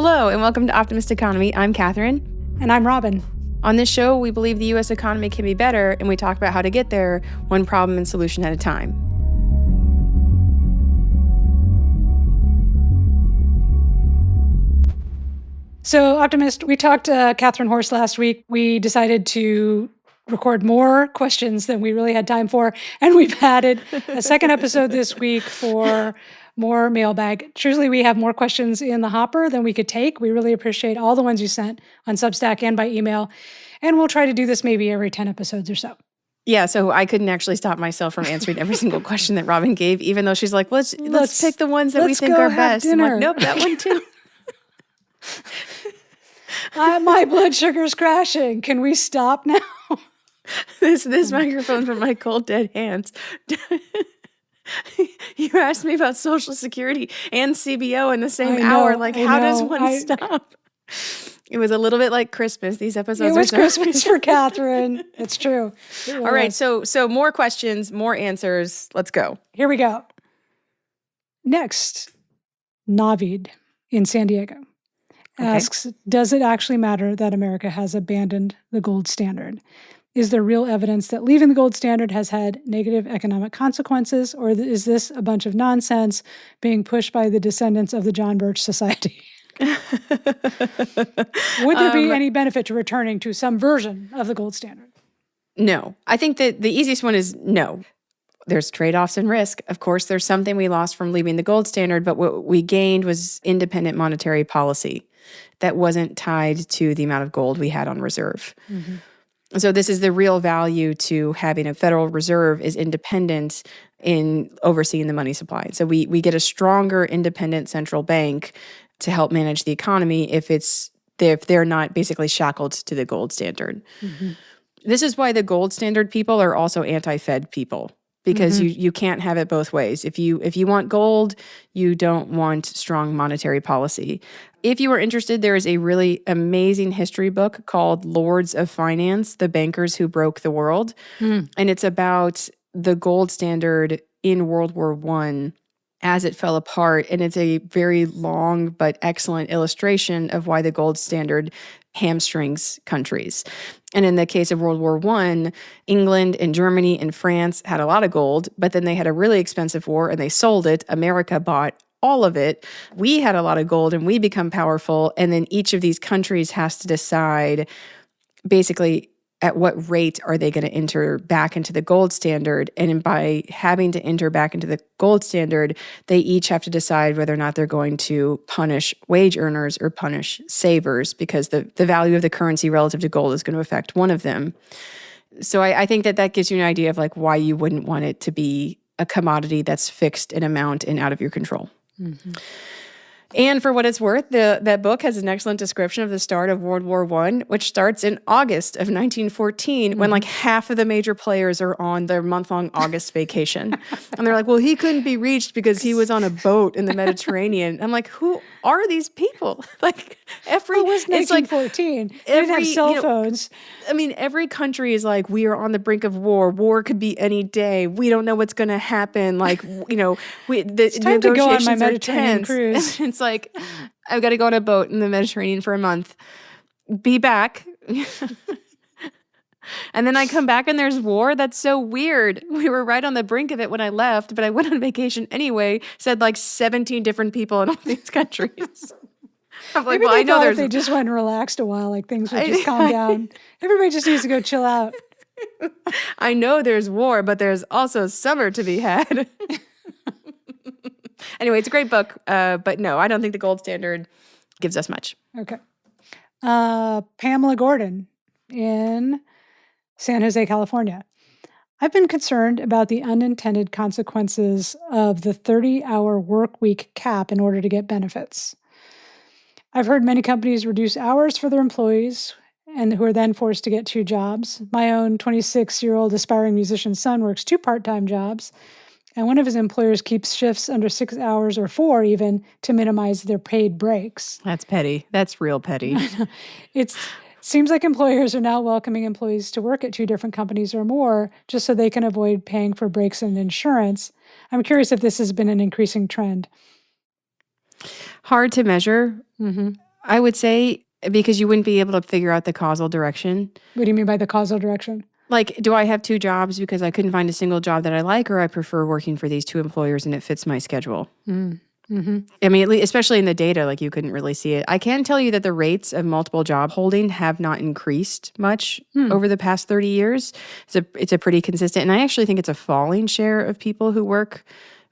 Hello, and welcome to Optimist Economy. I'm Kathryn. And I'm Robin. On this show, we believe the U.S. economy can be better, and we talk about how to get there one problem and solution at a time. So, Optimist, we talked to Catherine Horst last week. We decided to record more questions than we really had time for, and we've added a second episode this week for more mailbag. Truly, we have more questions in the hopper than we could take. We really appreciate all the ones you sent on Substack and by email, and we'll try to do this maybe every 10 episodes or so. Yeah, so I couldn't actually stop myself from answering every single question that Robin gave, even though she's like, let's pick the ones that we think are best. I'm like, nope, that one too. My blood sugar's crashing. Can we stop now? This microphone from my cold, dead hands. You asked me about Social Security and CBO in the same hour. Like, how does one stop? It was a little bit like Christmas. These episodes It was Christmas for Catherine. It's true. It All right, so more questions, more answers. Let's go. Here we go. Next, Navid in San Diego asks, does it actually matter that America has abandoned the gold standard? Is there real evidence that leaving the gold standard has had negative economic consequences, or is this a bunch of nonsense being pushed by the descendants of the John Birch Society? Would there be any benefit to returning to some version of the gold standard? No. I think that the easiest one is no. There's trade-offs and risk. Of course, there's something we lost from leaving the gold standard, but what we gained was independent monetary policy that wasn't tied to the amount of gold we had on reserve. Mm-hmm. So this is the real value to having a Federal Reserve is independent in overseeing the money supply. So we get a stronger independent central bank to help manage the economy if they're not basically shackled to the gold standard. Mm-hmm. This is why the gold standard people are also anti-Fed people, because you can't have it both ways. If you want gold, you don't want strong monetary policy. If you are interested, there is a really amazing history book called Lords of Finance, The Bankers Who Broke the World. And it's about the gold standard in World War I as it fell apart. And it's a very long but excellent illustration of why the gold standard hamstrings countries. And in the case of World War I, England and Germany and France had a lot of gold, but then they had a really expensive war and they sold it. America bought all of it. We had a lot of gold and we become powerful. And then each of these countries has to decide basically at what rate are they going to enter back into the gold standard. And by having to enter back into the gold standard, they each have to decide whether or not they're going to punish wage earners or punish savers, because the value of the currency relative to gold is going to affect one of them. So I think that gives you an idea of like why you wouldn't want it to be a commodity that's fixed in amount and out of your control. Mm-hmm. And for what it's worth, that book has an excellent description of the start of World War I, which starts in August of 1914, when like half of the major players are on their month-long August vacation. And they're like, well, he couldn't be reached because he was on a boat in the Mediterranean. I'm like, who are these people? Like it was 1914. They didn't have cell phones. I mean, every country is like, we are on the brink of war. War could be any day. We don't know what's going to happen. Like, it's time to go on my Mediterranean cruise. It's like, I've got to go on a boat in the Mediterranean for a month. Be back. And then I come back and there's war. That's so weird. We were right on the brink of it when I left, but I went on vacation anyway. Said like 17 different people in all these countries. I'm like, maybe I know if they just went and relaxed a while, like things would just calm down. Everybody just needs to go chill out. I know there's war, but there's also summer to be had. Anyway, it's a great book, but no, I don't think the gold standard gives us much. Okay. Pamela Gordon in San Jose, California. I've been concerned about the unintended consequences of the 30-hour work week cap in order to get benefits. I've heard many companies reduce hours for their employees and who are then forced to get two jobs. My own 26-year-old aspiring musician son works two part-time jobs, and one of his employers keeps shifts under 6 hours or 4 even to minimize their paid breaks. That's petty. That's real petty. It seems like employers are now welcoming employees to work at two different companies or more just so they can avoid paying for breaks and insurance. I'm curious if this has been an increasing trend. Hard to measure. I would say because you wouldn't be able to figure out the causal direction. What do you mean by the causal direction? Like, do I have two jobs because I couldn't find a single job that I like, or I prefer working for these two employers and it fits my schedule? Mm-hmm. I mean, especially in the data, like you couldn't really see it. I can tell you that the rates of multiple job holding have not increased much over the past 30 years. It's a pretty consistent, and I actually think it's a falling share of people who work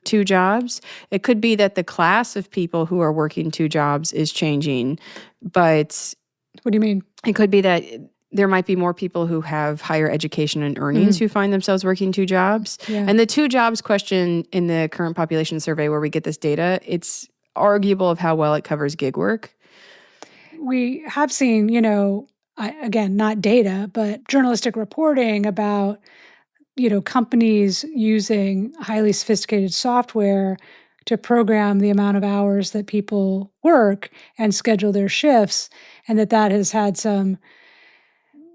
two jobs. It could be that the class of people who are working two jobs is changing, but What do you mean? it could be that there might be more people who have higher education and earnings who find themselves working two jobs. Yeah. And the two jobs question in the current population survey where we get this data, it's arguable of how well it covers gig work. We have seen, again, not data, but journalistic reporting about, companies using highly sophisticated software to program the amount of hours that people work and schedule their shifts, and that has had some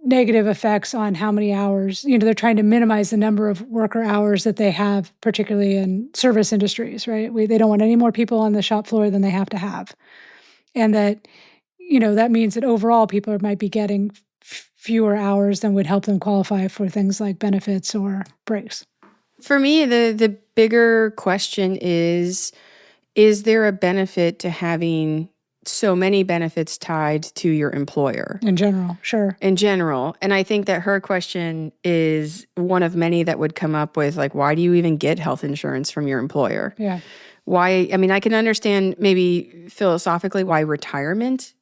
negative effects on how many hours, they're trying to minimize the number of worker hours that they have, particularly in service industries, right? They don't want any more people on the shop floor than they have to have. And that, that means that overall people might be getting fewer hours than would help them qualify for things like benefits or breaks. For me, the bigger question is there a benefit to having so many benefits tied to your employer? In general, sure. In general. And I think that her question is one of many that would come up with, like, why do you even get health insurance from your employer? Yeah. Why? I mean, I can understand maybe philosophically why retirement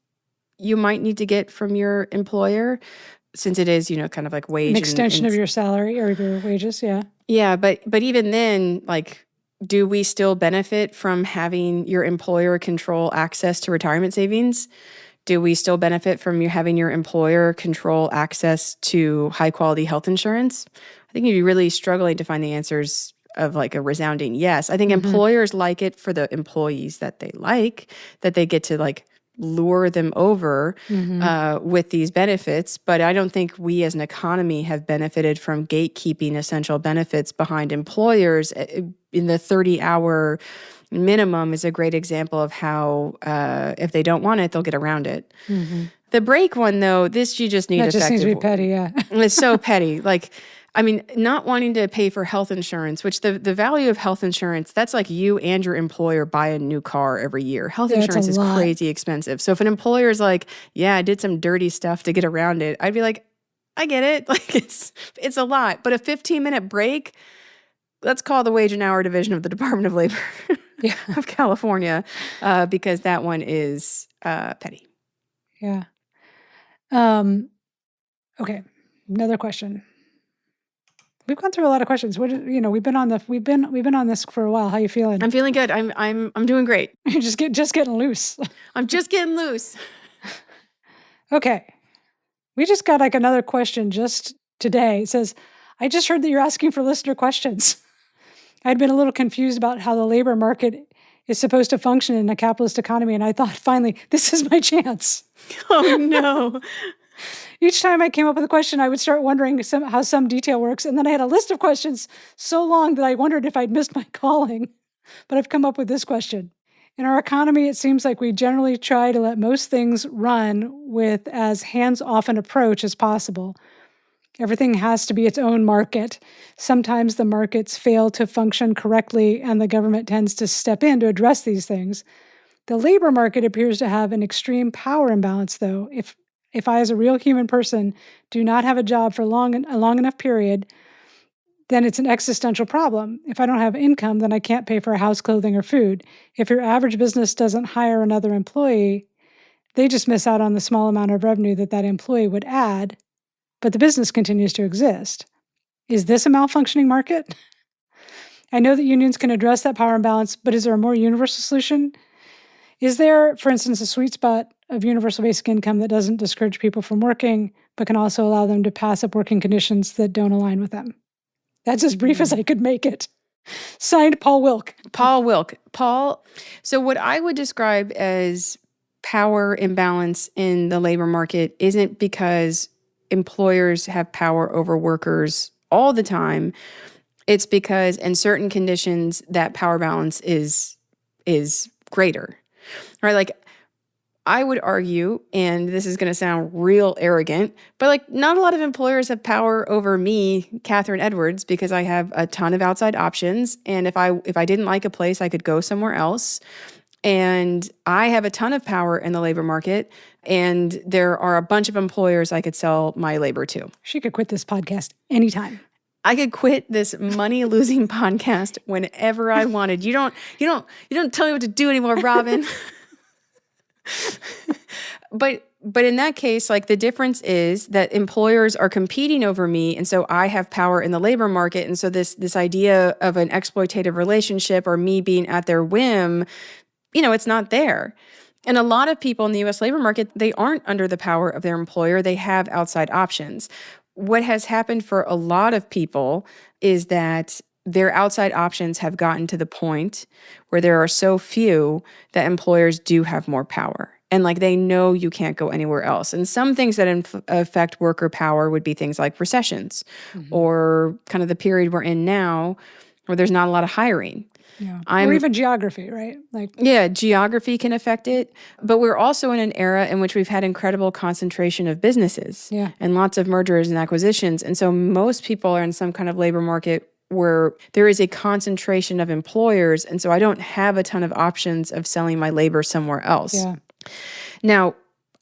you might need to get from your employer, since it is, kind of like wage. An extension of your salary or your wages, yeah. Yeah, but even then, like, do we still benefit from having your employer control access to retirement savings? Do we still benefit from you having your employer control access to high quality health insurance? I think you'd be really struggling to find the answers of like a resounding yes. I think employers like it for the employees that they like, that they get to like lure them over with these benefits. But I don't think we as an economy have benefited from gatekeeping essential benefits behind employers. In the 30-hour minimum is a great example of how if they don't want it, they'll get around it. The break one, though, this you just need that just seems to be petty, yeah. It's so petty. Like, I mean, not wanting to pay for health insurance, which the value of health insurance, that's like you and your employer buy a new car every year. Health insurance is crazy expensive. So if an employer is like, yeah, I did some dirty stuff to get around it, I'd be like, I get it. Like it's a lot. But a 15-minute break, let's call the Wage and Hour Division of the Department of Labor of California, because that one is petty. Yeah. Okay. Another question. We've gone through a lot of questions. We've been on this for a while. How you feeling? I'm feeling good. I'm doing great. You're just getting loose. I'm just getting loose. Okay. We just got like another question just today. It says, I just heard that you're asking for listener questions. I'd been a little confused about how the labor market is supposed to function in a capitalist economy, and I thought, finally, this is my chance. Oh, no. Each time I came up with a question, I would start wondering how some detail works, and then I had a list of questions so long that I wondered if I'd missed my calling. But I've come up with this question. In our economy, it seems like we generally try to let most things run with as hands-off an approach as possible. Everything has to be its own market. Sometimes the markets fail to function correctly, and the government tends to step in to address these things. The labor market appears to have an extreme power imbalance, though. If I, as a real human person, do not have a job for a long enough period, then it's an existential problem. If I don't have income, then I can't pay for a house, clothing, or food. If your average business doesn't hire another employee, they just miss out on the small amount of revenue that employee would add, but the business continues to exist. Is this a malfunctioning market? I know that unions can address that power imbalance, but is there a more universal solution? Is there, for instance, a sweet spot of universal basic income that doesn't discourage people from working, but can also allow them to pass up working conditions that don't align with them? That's as brief as I could make it. Signed, Paul Wilk. Paul, so what I would describe as power imbalance in the labor market isn't because employers have power over workers all the time. It's because in certain conditions that power balance is greater. Right? Like I would argue, and this is going to sound real arrogant, but like not a lot of employers have power over me, Kathryn Edwards, because I have a ton of outside options. And if I didn't like a place, I could go somewhere else. And I have a ton of power in the labor market. And there are a bunch of employers I could sell my labor to. She could quit this podcast anytime. I could quit this money-losing podcast whenever I wanted. You don't tell me what to do anymore, Robin. But in that case, like the difference is that employers are competing over me, and so I have power in the labor market. And so this idea of an exploitative relationship or me being at their whim, it's not there. And a lot of people in the US labor market, they aren't under the power of their employer. They have outside options. What has happened for a lot of people is that their outside options have gotten to the point where there are so few that employers do have more power. And like they know you can't go anywhere else. And some things that affect worker power would be things like recessions or kind of the period we're in now where there's not a lot of hiring. Yeah. Or even geography, right? Geography can affect it. But we're also in an era in which we've had incredible concentration of businesses and lots of mergers and acquisitions. And so most people are in some kind of labor market where there is a concentration of employers. And so I don't have a ton of options of selling my labor somewhere else. Yeah. Now,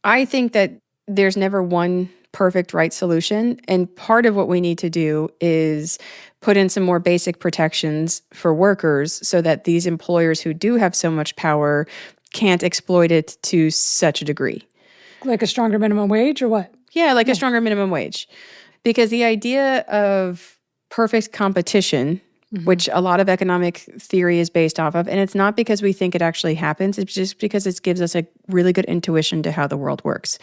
I think that there's never one perfect right solution. And part of what we need to do is put in some more basic protections for workers so that these employers who do have so much power can't exploit it to such a degree. Like a stronger minimum wage or what? Yeah, a stronger minimum wage. Because the idea of perfect competition, which a lot of economic theory is based off of, and it's not because we think it actually happens, it's just because it gives us a really good intuition to how the world works.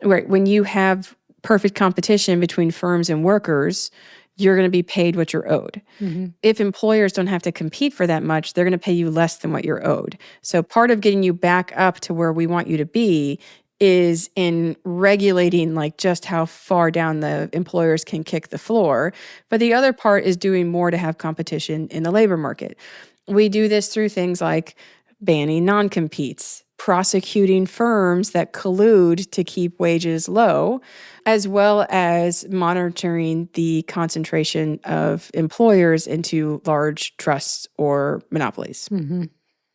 Right, when you have perfect competition between firms and workers, you're going to be paid what you're owed. If employers don't have to compete for that much, they're going to pay you less than what you're owed. So part of getting you back up to where we want you to be is in regulating like just how far down the employers can kick the floor. But the other part is doing more to have competition in the labor market. We do this through things like banning non-competes, prosecuting firms that collude to keep wages low, as well as monitoring the concentration of employers into large trusts or monopolies.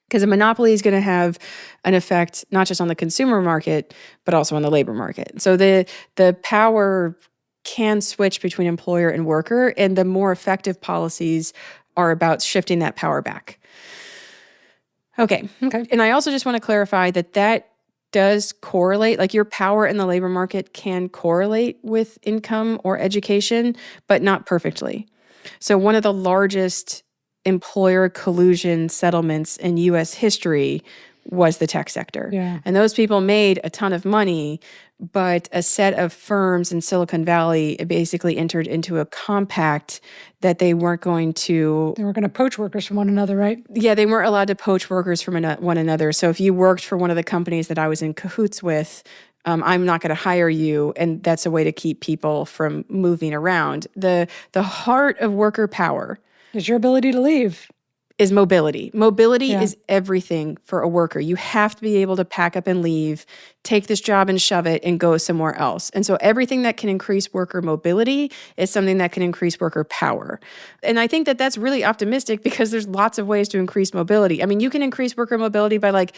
Because a monopoly is going to have an effect not just on the consumer market, but also on the labor market. So the power can switch between employer and worker, and the more effective policies are about shifting that power back. Okay. And I also just want to clarify that does correlate, like your power in the labor market can correlate with income or education, but not perfectly. So one of the largest employer collusion settlements in U.S. history was the tech sector. Yeah. And those people made a ton of money, but a set of firms in Silicon Valley basically entered into a compact that they weren't going to poach workers from one another, right? Yeah, they weren't allowed to poach workers from one another. So if you worked for one of the companies that I was in cahoots with, I'm not going to hire you. And that's a way to keep people from moving around. The heart of worker power is your ability to leave. Is mobility. Mobility is everything for a worker. You have to be able to pack up and leave, take this job and shove it and go somewhere else. And so everything that can increase worker mobility is something that can increase worker power. And I think that that's really optimistic because there's lots of ways to increase mobility. I mean, you can increase worker mobility by like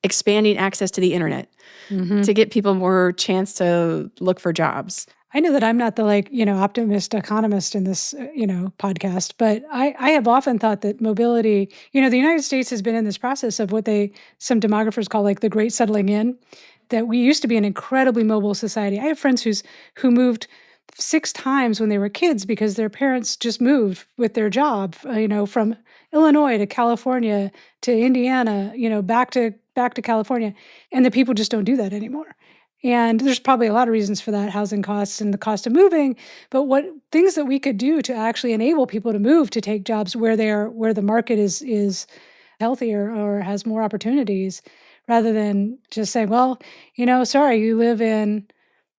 expanding access to the internet to get people more chance to look for jobs. I know that I'm not the optimist economist in this, podcast, but I have often thought that mobility, the United States has been in this process of what some demographers call like the great settling in, that we used to be an incredibly mobile society. I have friends who moved 6 times when they were kids because their parents just moved with their job, from Illinois to California to Indiana, back to California. And the people just don't do that anymore. And there's probably a lot of reasons for that, housing costs and the cost of moving. But what things that we could do to actually enable people to move to take jobs where the market is healthier or has more opportunities, rather than just say, well, sorry, you live in,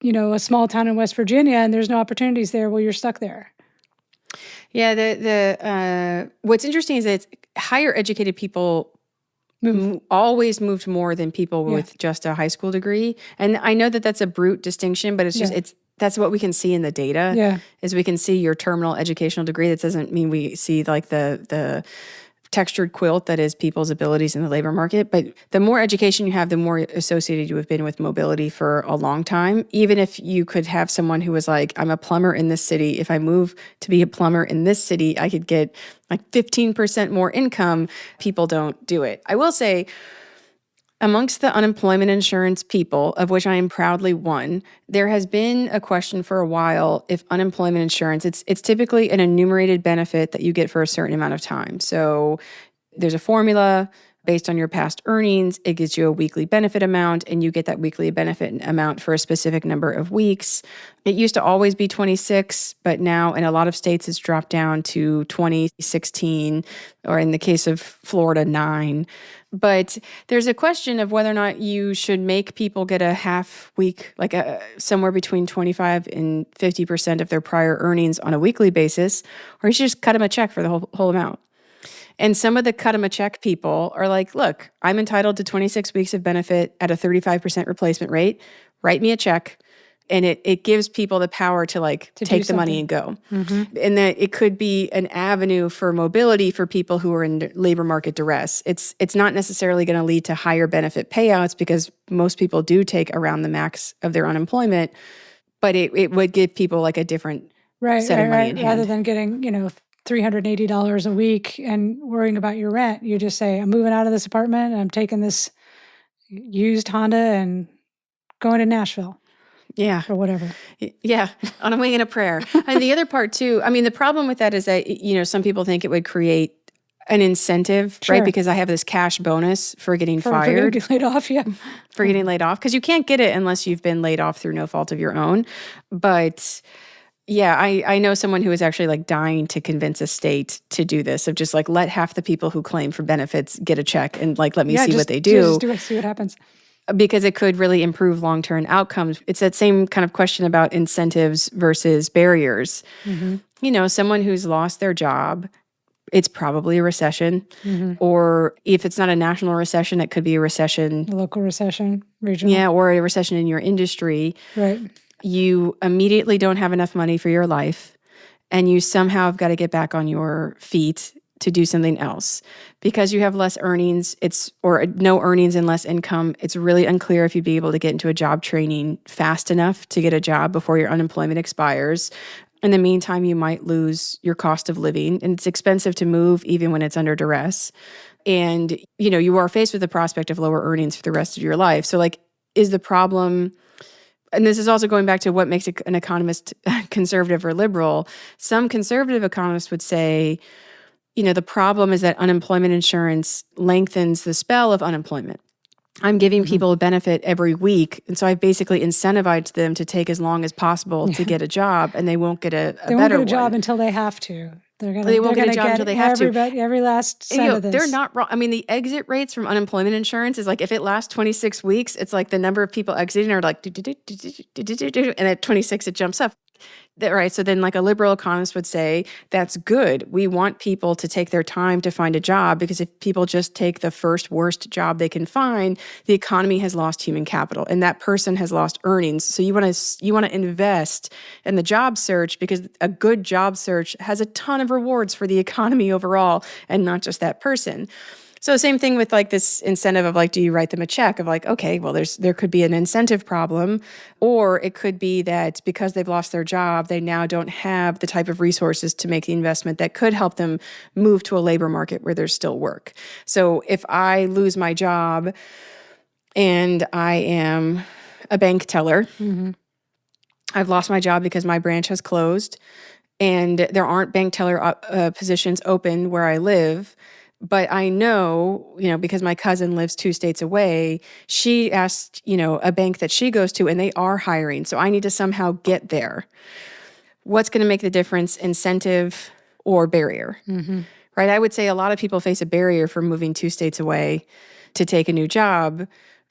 a small town in West Virginia and there's no opportunities there. Well, you're stuck there. Yeah, what's interesting is that higher educated people always moved more than people Yeah. with just a high school degree. And I know that that's a brute distinction, but it's just, Yeah. that's what we can see in the data. Yeah. Is we can see your terminal educational degree. That doesn't mean we see like the textured quilt that is people's abilities in the labor market. But the more education you have, the more associated you have been with mobility for a long time. Even if you could have someone who was like, I'm a plumber in this city. If I move to be a plumber in this city, I could get like 15% more income. People don't do it. I will say, amongst the unemployment insurance people, of which I am proudly one, there has been a question for a while if unemployment insurance, it's typically an enumerated benefit that you get for a certain amount of time. So there's a formula based on your past earnings. It gives you a weekly benefit amount, and you get that weekly benefit amount for a specific number of weeks. It used to always be 26, but now in a lot of states it's dropped down to 20, 16, or in the case of Florida, 9. But there's a question of whether or not you should make people get a half week, like somewhere between 25 and 50% of their prior earnings on a weekly basis, or you should just cut them a check for the whole amount. And some of the cut them a check people are like, look, I'm entitled to 26 weeks of benefit at a 35% replacement rate. Write me a check. And it gives people the power to take the money and go. Mm-hmm. And that it could be an avenue for mobility for people who are in labor market duress. It's not necessarily going to lead to higher benefit payouts because most people do take around the max of their unemployment, but it would give people like a different set of money in hand. Rather than getting, $380 a week and worrying about your rent, you just say, I'm moving out of this apartment and I'm taking this used Honda and going to Nashville. Yeah. Or whatever. Yeah. On a wing and a prayer. And the other part too, I mean, the problem with that is that, some people think it would create an incentive, Sure. right? Because I have this cash bonus for getting fired. For getting laid off, yeah. For getting laid off. Because you can't get it unless you've been laid off through no fault of your own. But yeah, I know someone who is actually dying to convince a state to do this, of just let half the people who claim for benefits get a check and let me see what they do. Just do it, see what happens. Because it could really improve long-term outcomes. It's that same kind of question about incentives versus barriers. Mm-hmm. Someone who's lost their job, it's probably a recession. Mm-hmm. Or if it's not a national recession, it could be a recession. A local recession, regional. Yeah, or a recession in your industry. Right. You immediately don't have enough money for your life, and you somehow have got to get back on your feet to do something else. Because you have less earnings, or no earnings and less income, it's really unclear if you'd be able to get into a job training fast enough to get a job before your unemployment expires. In the meantime, you might lose your cost of living, and it's expensive to move even when it's under duress. And, you are faced with the prospect of lower earnings for the rest of your life. So is the problem, and this is also going back to what makes an economist conservative or liberal. Some conservative economists would say, the problem is that unemployment insurance lengthens the spell of unemployment. I'm giving people a benefit every week, and so I've basically incentivized them to take as long as possible to get a job, and they won't get a better one. They won't get a job until they have to. They won't get a job until they have to. Every last cent of this. They're not wrong. I mean, the exit rates from unemployment insurance is if it lasts 26 weeks, it's the number of people exiting are and at 26 it jumps up. Right. So then a liberal economist would say, that's good. We want people to take their time to find a job, because if people just take the first worst job they can find, the economy has lost human capital and that person has lost earnings. So you want to invest in the job search, because a good job search has a ton of rewards for the economy overall and not just that person. So same thing with this incentive of do you write them a check of okay, well, there could be an incentive problem, or it could be that because they've lost their job, they now don't have the type of resources to make the investment that could help them move to a labor market where there's still work. So if I lose my job and I am a bank teller, mm-hmm. I've lost my job because my branch has closed and there aren't bank teller positions open where I live. But I know, because my cousin lives 2 states away, she asked, a bank that she goes to, and they are hiring. So I need to somehow get there. What's going to make the difference, incentive or barrier? Mm-hmm. Right? I would say a lot of people face a barrier for moving 2 states away to take a new job,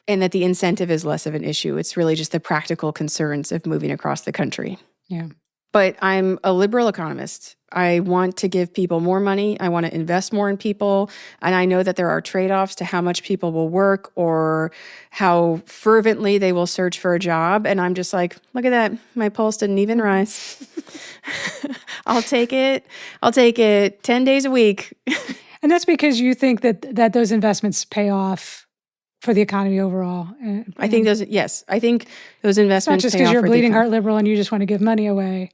and that the incentive is less of an issue. It's really just the practical concerns of moving across the country. Yeah. But I'm a liberal economist. I want to give people more money. I want to invest more in people. And I know that there are trade-offs to how much people will work or how fervently they will search for a job. And I'm just like, look at that. My pulse didn't even rise. I'll take it. I'll take it 10 days a week. And that's because you think that those investments pay off for the economy overall. I think those, yes, I think those It's not investments just pay because off you're a for the bleeding economy. heart liberal and you just want to give money away.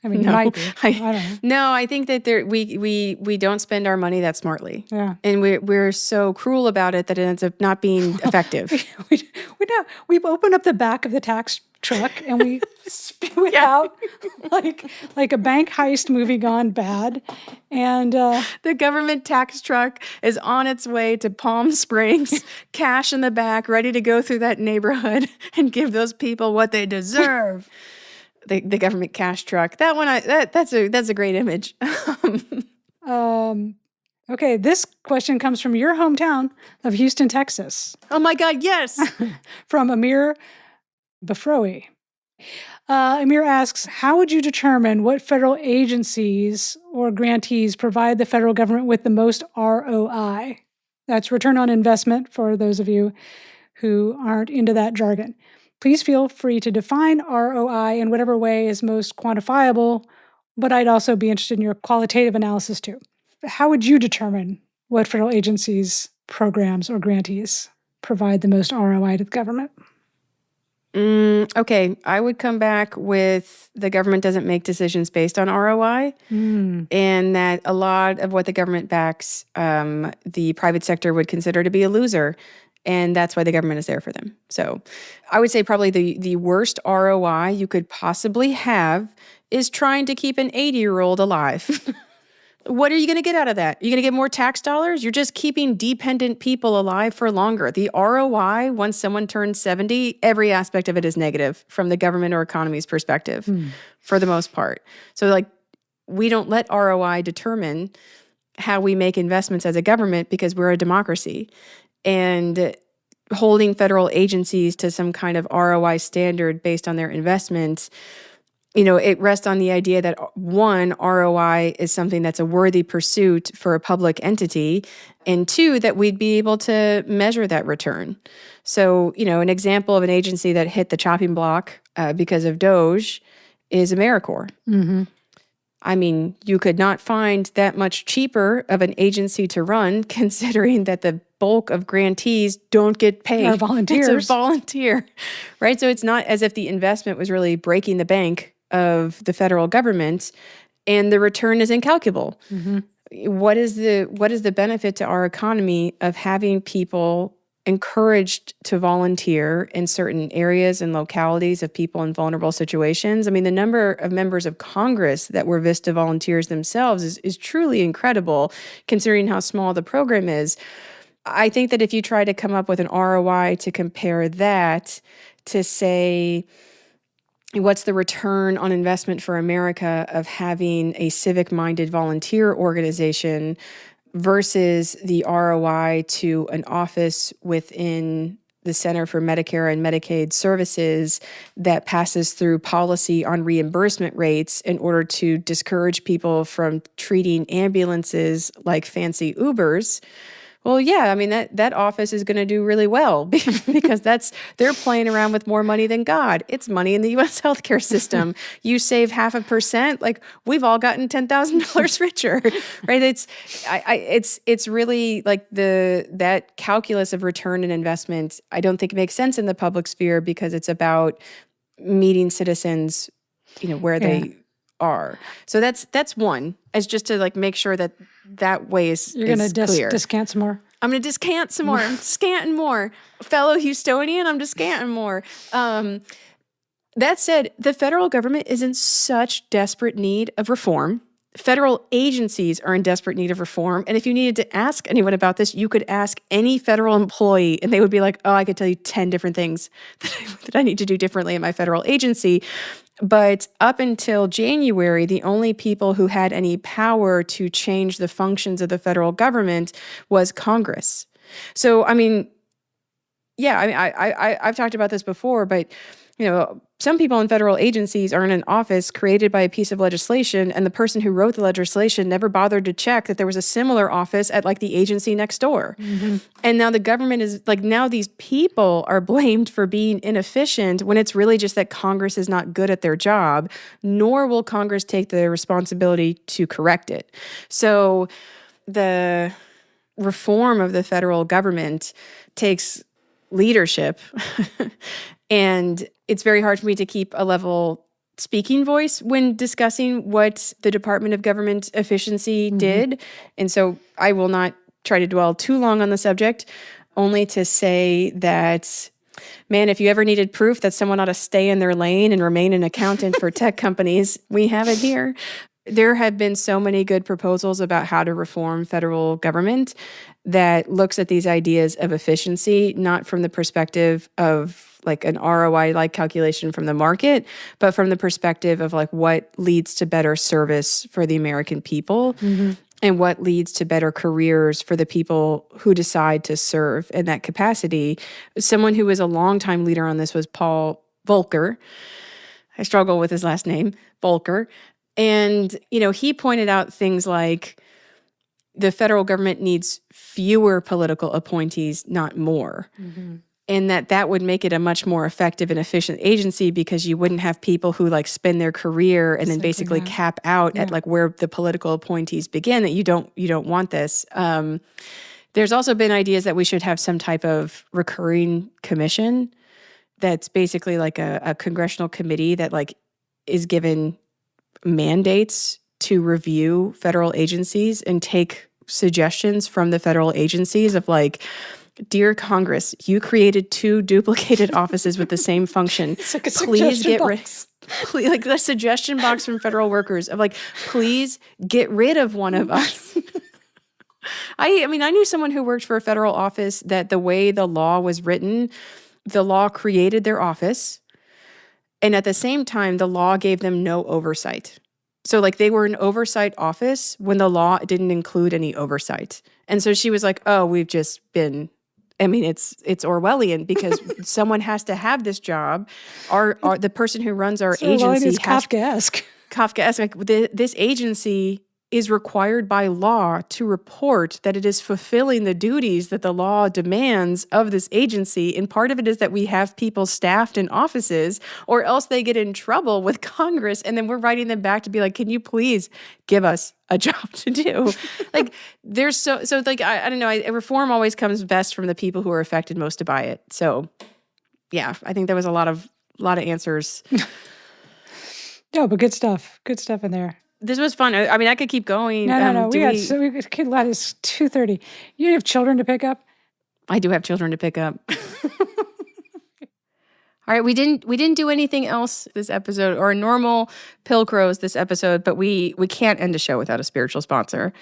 I mean, you No, might be. I don't know. No, I think that we don't spend our money that smartly. Yeah. And we're so cruel about it that it ends up not being effective. We open up the back of the tax truck and we spew it out like a bank heist movie gone bad. And The government tax truck is on its way to Palm Springs, cash in the back, ready to go through that neighborhood and give those people what they deserve. The government cash truck. That one, that's a great image. okay, this question comes from your hometown of Houston, Texas, Oh my God, yes. from Amir Bafroe. Amir asks, how would you determine what federal agencies or grantees provide the federal government with the most ROI? That's return on investment for those of you who aren't into that jargon. Please feel free to define ROI in whatever way is most quantifiable, but I'd also be interested in your qualitative analysis too. How would you determine what federal agencies, programs, or grantees provide the most ROI to the government? Okay, I would come back with the government doesn't make decisions based on ROI, and that a lot of what the government backs, the private sector would consider to be a loser, and that's why the government is there for them. So I would say probably the worst ROI you could possibly have is trying to keep an 80-year-old alive. What are you going to get out of that? You're going to get more tax dollars? You're just keeping dependent people alive for longer. The ROI, once someone turns 70, every aspect of it is negative from the government or economy's perspective, for the most part. So, we don't let ROI determine how we make investments as a government because we're a democracy. And holding federal agencies to some kind of ROI standard based on their investments, it rests on the idea that one, ROI is something that's a worthy pursuit for a public entity, and two, that we'd be able to measure that return. So, an example of an agency that hit the chopping block because of Doge is AmeriCorps. Mm-hmm. I mean, you could not find that much cheaper of an agency to run, considering that the bulk of grantees don't get paid. Are volunteers. It's a volunteer, right? So it's not as if the investment was really breaking the bank of the federal government, and the return is incalculable. Mm-hmm. What is the benefit to our economy of having people encouraged to volunteer in certain areas and localities of people in vulnerable situations? I mean, the number of members of Congress that were VISTA volunteers themselves is truly incredible, considering how small the program is. I think that if you try to come up with an ROI to compare that to say, what's the return on investment for America of having a civic-minded volunteer organization versus the ROI to an office within the Center for Medicare and Medicaid Services that passes through policy on reimbursement rates in order to discourage people from treating ambulances like fancy Ubers? Well, yeah, I mean, that office is going to do really well because they're playing around with more money than God. It's money in the U.S. healthcare system. You save 0.5%, we've all gotten $10,000 richer, right? It's really like that calculus of return and investment. I don't think it makes sense in the public sphere because it's about meeting citizens, where they are. So that's one, as just to make sure that way is You're going to clear. descant some more? I'm going to descant some more. I'm descanting more. Fellow Houstonian, I'm descanting more. That said, the federal government is in such desperate need of reform. Federal agencies are in desperate need of reform. And if you needed to ask anyone about this, you could ask any federal employee and they would be like, oh, I could tell you 10 different things that I need to do differently in my federal agency. But up until January, the only people who had any power to change the functions of the federal government was Congress. So, I mean, I've talked about this before, but some people in federal agencies are in an office created by a piece of legislation, and the person who wrote the legislation never bothered to check that there was a similar office at like the agency next door. And now the government is like, now these people are blamed for being inefficient when it's really just that Congress is not good at their job, nor will Congress take the responsibility to correct it. So the reform of the federal government takes leadership. And it's very hard for me to keep a level speaking voice when discussing what the Department of Government Efficiency did. And so I will not try to dwell too long on the subject, only to say that, man, if you ever needed proof that someone ought to stay in their lane and remain an accountant for tech companies, we have it here. There have been so many good proposals about how to reform federal government that looks at these ideas of efficiency, not from the perspective of like an ROI-like calculation from the market, but from the perspective of like what leads to better service for the American people and what leads to better careers for the people who decide to serve in that capacity. Someone who was a longtime leader on this was Paul Volcker. I struggle with his last name, Volcker. And, he pointed out things like the federal government needs fewer political appointees, not more. And that would make it a much more effective and efficient agency because you wouldn't have people who like spend their career and then basically cap out at like where the political appointees begin, that you don't want this. There's also been ideas that we should have some type of recurring commission that's basically like a congressional committee that like is given mandates to review federal agencies and take suggestions from the federal agencies of like, dear Congress, you created 2 duplicated offices with the same function. It's like a Please suggestion get box. like the suggestion box from federal workers of like, please get rid of one of us. I knew someone who worked for a federal office that the way the law was written, the law created their office. And at the same time, the law gave them no oversight. So like they were an oversight office when the law didn't include any oversight. And so she was like, oh, we've just been, it's Orwellian because someone has to have this job. The person who runs our agency is Kafkaesque. Like this agency is required by law to report that it is fulfilling the duties that the law demands of this agency. And part of it is that we have people staffed in offices, or else they get in trouble with Congress. And then we're writing them back to be like, can you please give us a job to do? Like there's so like, I don't know. Reform always comes best from the people who are affected most by it. So yeah, I think there was a lot of answers. No, but good stuff. Good stuff in there. This was fun. I could keep going. No. We got kid lad is 2:30. You have children to pick up? I do have children to pick up. All right, we didn't do anything else this episode, or normal pill crows this episode, but we can't end a show without a spiritual sponsor.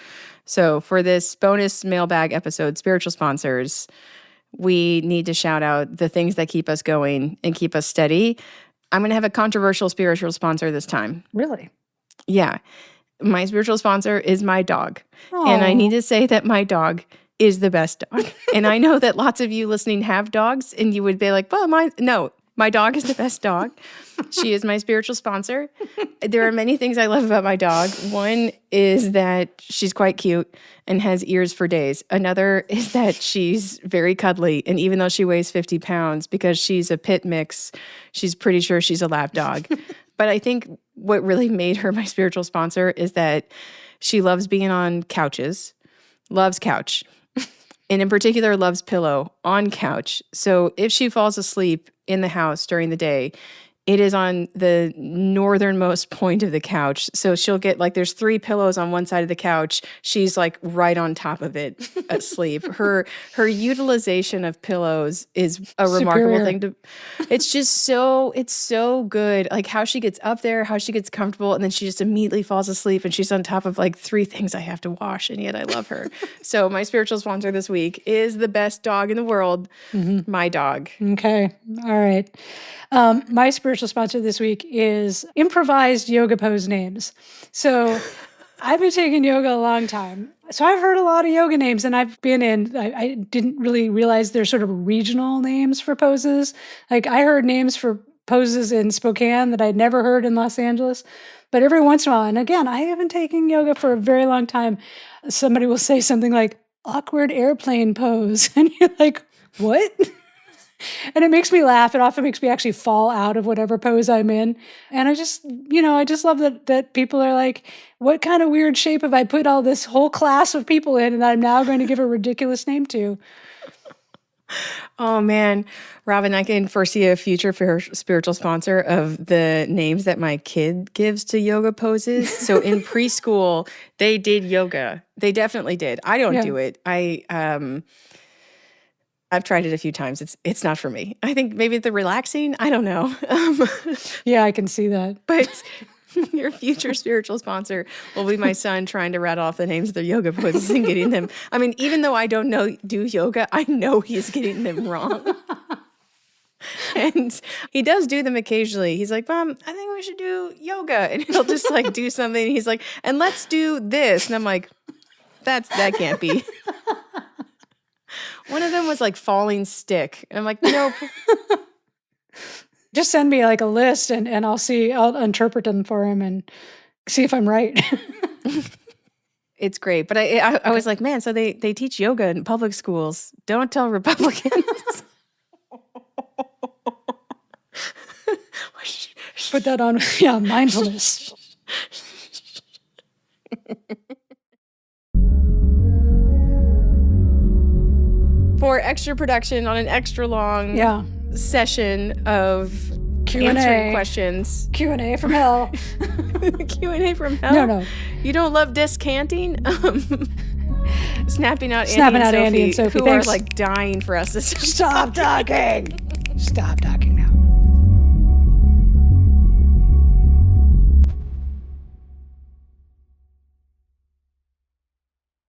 So for this bonus mailbag episode, spiritual sponsors, we need to shout out the things that keep us going and keep us steady. I'm going to have a controversial spiritual sponsor this time. Really? Yeah. My spiritual sponsor is my dog. Aww. And I need to say that my dog is the best dog. And I know that lots of you listening have dogs, and you would be like, well, my dog is the best dog. She is my spiritual sponsor. There are many things I love about my dog. One is that she's quite cute and has ears for days. Another is that she's very cuddly. And even though she weighs 50 pounds, because she's a pit mix, she's pretty sure she's a lap dog. But I think what really made her my spiritual sponsor is that she loves being on couches, loves couch, and in particular loves pillow on couch. So if she falls asleep in the house during the day, it is on the northernmost point of the couch. So she'll get like, there's 3 pillows on one side of the couch. She's like right on top of it asleep. Her utilization of pillows is a remarkable thing to, it's so good. Like how she gets up there, how she gets comfortable, and then she just immediately falls asleep, and she's on top of like 3 things I have to wash, and yet I love her. So my spiritual sponsor this week is the best dog in the world, my dog. Okay. All right. My spiritual sponsor this week is improvised yoga pose names. So I've been taking yoga a long time. So I've heard a lot of yoga names, and I've been in, I didn't really realize there's sort of regional names for poses. Like I heard names for poses in Spokane that I'd never heard in Los Angeles. But every once in a while, and again, I haven't taken yoga for a very long time, somebody will say something like, awkward airplane pose. And you're like, what? And it makes me laugh. It often makes me actually fall out of whatever pose I'm in. And I just love that people are like, what kind of weird shape have I put all this whole class of people in and I'm now going to give a ridiculous name to? Oh, man. Robin, I can foresee a future for her spiritual sponsor of the names that my kid gives to yoga poses. So in preschool, they did yoga. They definitely did. I don't do it. I've tried it a few times. It's not for me. I think maybe the relaxing, I don't know. Yeah, I can see that. But your future spiritual sponsor will be my son trying to rattle off the names of the yoga poses and getting them. I mean, even though I don't do yoga, I know he's getting them wrong. And he does do them occasionally. He's like, Mom, I think we should do yoga. And he'll just like do something. And he's like, and let's do this. And I'm like, that can't be. One of them was like falling stick. And I'm like, nope. Just send me like a list and I'll interpret them for him and see if I'm right. It's great. But I was like, man, so they teach yoga in public schools. Don't tell Republicans. Put that on, mindfulness. For extra production on an extra long session of Q&A. Answering questions. Q&A from hell. Q&A from hell? No. You don't love descanting? Snapping out Andy and Sophie, who Thanks. are like dying for us to Stop talking. Stop talking.